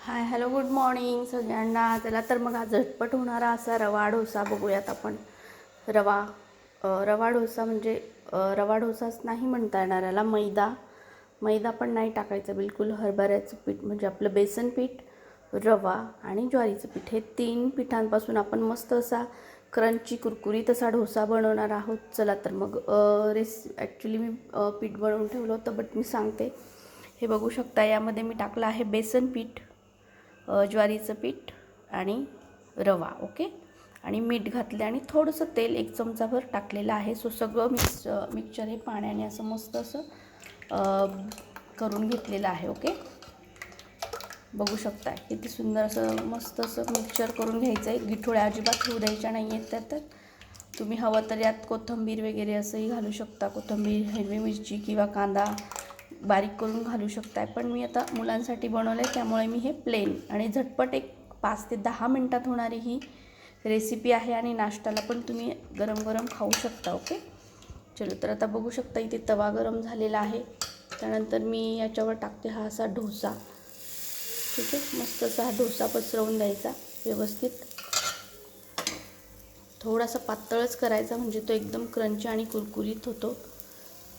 Hi hello good morning सगळ्यांना. चला तर मग हा झटपट होणारा असा रवा डोसा बघूयात आपण. रवा डोसा म्हणजे रवा डोसाच नाही म्हणता येणार याला. मैदा पण नाही टाकायचं बिलकुल. हरभऱ्याचं पीठ म्हणजे आपलं बेसन पीठ, रवा आणि ज्वारीचं पीठ, हे 3 पिठांपासून आपण मस्त असा क्रंची कुरकुरीत असा डोसा बनवणार आहोत. चला तर मग ॲक्च्युली मी पीठ बनवून ठेवलं होतं, बट मी सांगते. हे बघू शकता, यामध्ये मी टाकलं आहे बेसन पीठ, ज्वारीचं पीठ आणि रवा. ओके. आणि मीठ घातले आणि थोडंसं तेल 1 चमचाभर टाकलेलं आहे. सो सगळं मिक्सचर हे पाण्याने असं मस्त असं करून घेतलेलं आहे. ओके. बघू शकताय किती सुंदर असं मस्त असं मिक्सचर करून घ्यायचं आहे. गिठोळ्या अजिबात होऊ द्यायच्या नाही आहेत त्यात. तुम्ही हवं तर यात कोथिंबीर वगैरे असंही घालू शकता. कोथिंबीर, हिरवी मिरची किंवा कांदा बारीक करून घालू शकताय. पण मी आता मुलांसाठी बनवलं आहे, त्यामुळे मी हे प्लेन आणि झटपट एक 5 ते 10 मिनटात होणारी ही रेसिपी आहे. आणि नाश्त्याला पण तुम्ही गरम गरम खाऊ शकता. ओके. चलो तर आता बघू शकता इथे तवा गरम झालेला आहे. त्यानंतर मी याच्यावर टाकते हा असा डोसा. ठीक आहे. मस्त असा हा डोसा पसरवून द्यायचा व्यवस्थित. थोडासा पातळच करायचा म्हणजे तो एकदम क्रंची आणि कुरकुरीत होतो.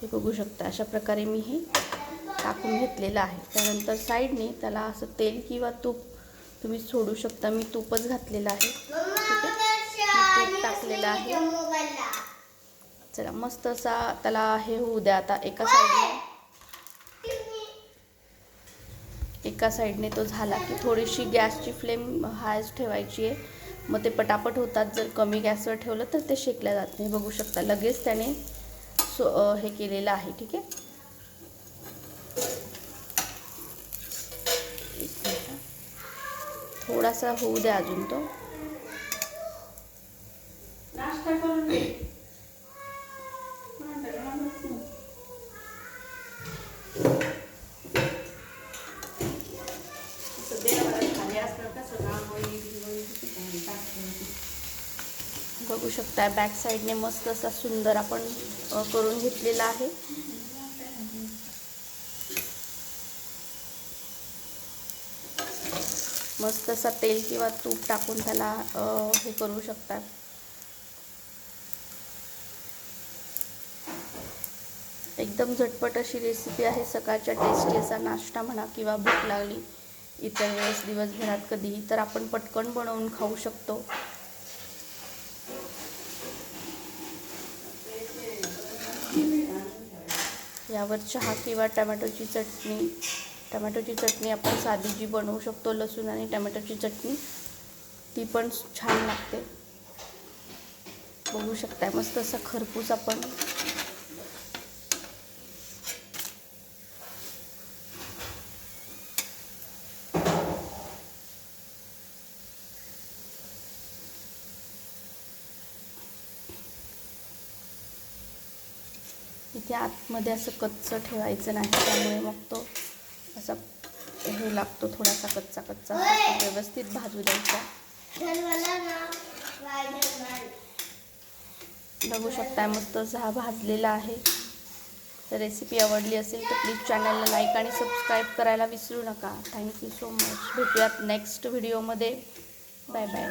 हे बघू शकता अशा प्रकारे मी हे टाकून घेतलेलं आहे. त्यानंतर साईडने त्याला असं तेल किंवा तूप तुम्ही सोडू शकता. मी तूपच घातलेलं आहे. ठीक आहे. तूप टाकलेलं आहे. चला मस्त असा त्याला हे होऊ द्या. आता एका साईडने तो झाला की थोडीशी गॅसची फ्लेम हायच ठेवायची आहे. मग ते पटापट होतात. जर कमी गॅसवर ठेवलं तर ते शेकल्या जात नाही. बघू शकता लगेच त्याने हे केलेलं आहे. ठीक आहे. थोडासा होऊ द्या अजून तो. बघू शकता बॅक साईडने मस्त असा सुंदर आपण करून घेतलेला आहे. मस्त असा तेल किंवा तूप टाकून त्याला हे करू शकता. एकदम झटपट अशी रेसिपी आहे. सकाळच्या टेस्टी असा नाश्ता म्हणा किंवा भूक लागली इतर वेळेस दिवसभरात कधीही तर आपण पटकन बनवून खाऊ शकतो. यावर चहा किंवा टमॅटोची चटणी आपण साधी जी बनवू शकतो, लसूण आणि टमॅटोची चटणी, ती पण छान लागते. बघू शकता मस्त असा खरपूस आपण इथे आतमध्ये असं कच्चं ठेवायचं नाही, त्यामुळे मग तो असा हे लागतो थोडासा कच्चा व्यवस्थित भाजू द्यायचा. बघू शकता मस्त असा हा भाजलेला आहे. तर रेसिपी आवडली असेल तर प्लीज चॅनलला लाईक आणि सबस्क्राईब करायला विसरू नका. Thank you so much. भेटूयात नेक्स्ट व्हिडिओमध्ये. Bye bye.